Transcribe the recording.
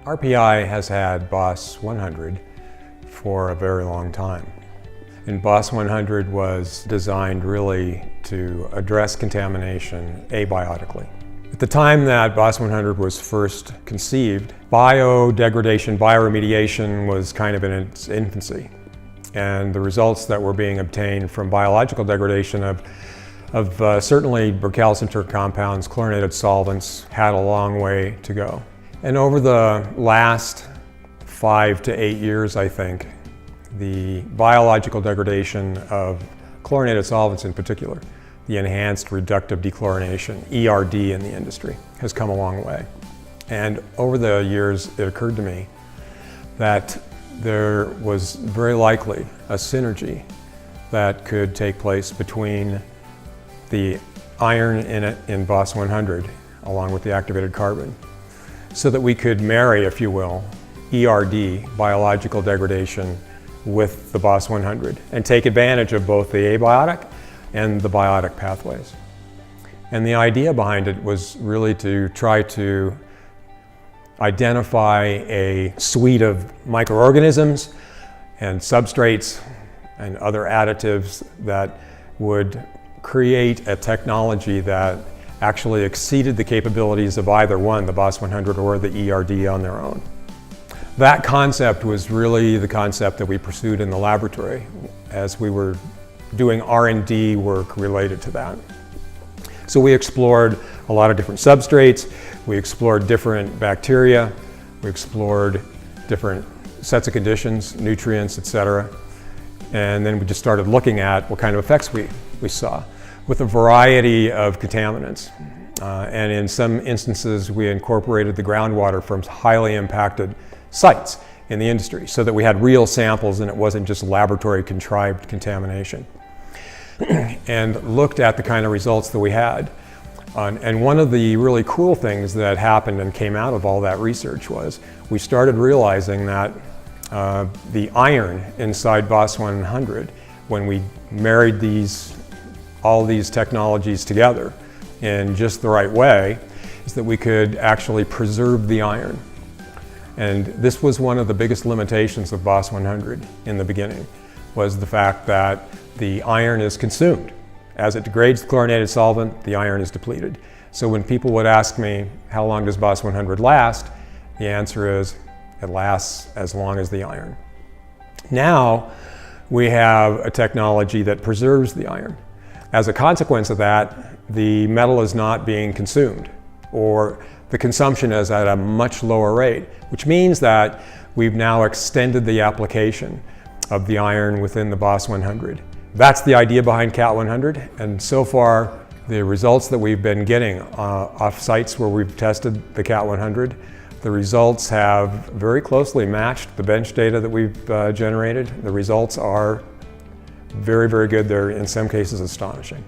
RPI has had BOS 100 for a very long time. And BOS 100 was designed really to address contamination abiotically. At the time that BOS 100 was first conceived, biodegradation, bioremediation was kind of in its infancy. And the results that were being obtained from biological degradation of certainly recalcitrant compounds, chlorinated solvents, had a long way to go. And over the last 5 to 8 years, I think, the biological degradation of chlorinated solvents in particular, the enhanced reductive dechlorination, ERD in the industry, has come a long way. And over the years, it occurred to me that there was very likely a synergy that could take place between the iron in BOS 100 along with the activated carbon, so that we could marry, if you will, ERD, biological degradation, with the BOS 100 and take advantage of both the abiotic and the biotic pathways. And the idea behind it was really to try to identify a suite of microorganisms and substrates and other additives that would create a technology that actually exceeded the capabilities of either one, the BOS 100 or the ERD on their own. That concept was really the concept that we pursued in the laboratory as we were doing R&D work related to that. So we explored a lot of different substrates, we explored different bacteria, we explored different sets of conditions, nutrients, etc. And then we just started looking at what kind of effects we saw with a variety of contaminants. And in some instances, we incorporated the groundwater from highly impacted sites in the industry so that we had real samples and it wasn't just laboratory contrived contamination. And looked at the kind of results that we had. And one of the really cool things that happened and came out of all that research was we started realizing that the iron inside BOS 100, when we married all these technologies together in just the right way, is that we could actually preserve the iron. And this was one of the biggest limitations of BOS 100 in the beginning, was the fact that the iron is consumed. As it degrades the chlorinated solvent, the iron is depleted. So when people would ask me, how long does BOS 100 last? The answer is, it lasts as long as the iron. Now, we have a technology that preserves the iron. As a consequence of that, the metal is not being consumed, or the consumption is at a much lower rate, which means that we've now extended the application of the iron within the BOS 100. That's the idea behind CAT100, and so far the results that we've been getting off sites where we've tested the CAT100, the results have very closely matched the bench data that we've generated. The results are very, very good. They're in some cases astonishing.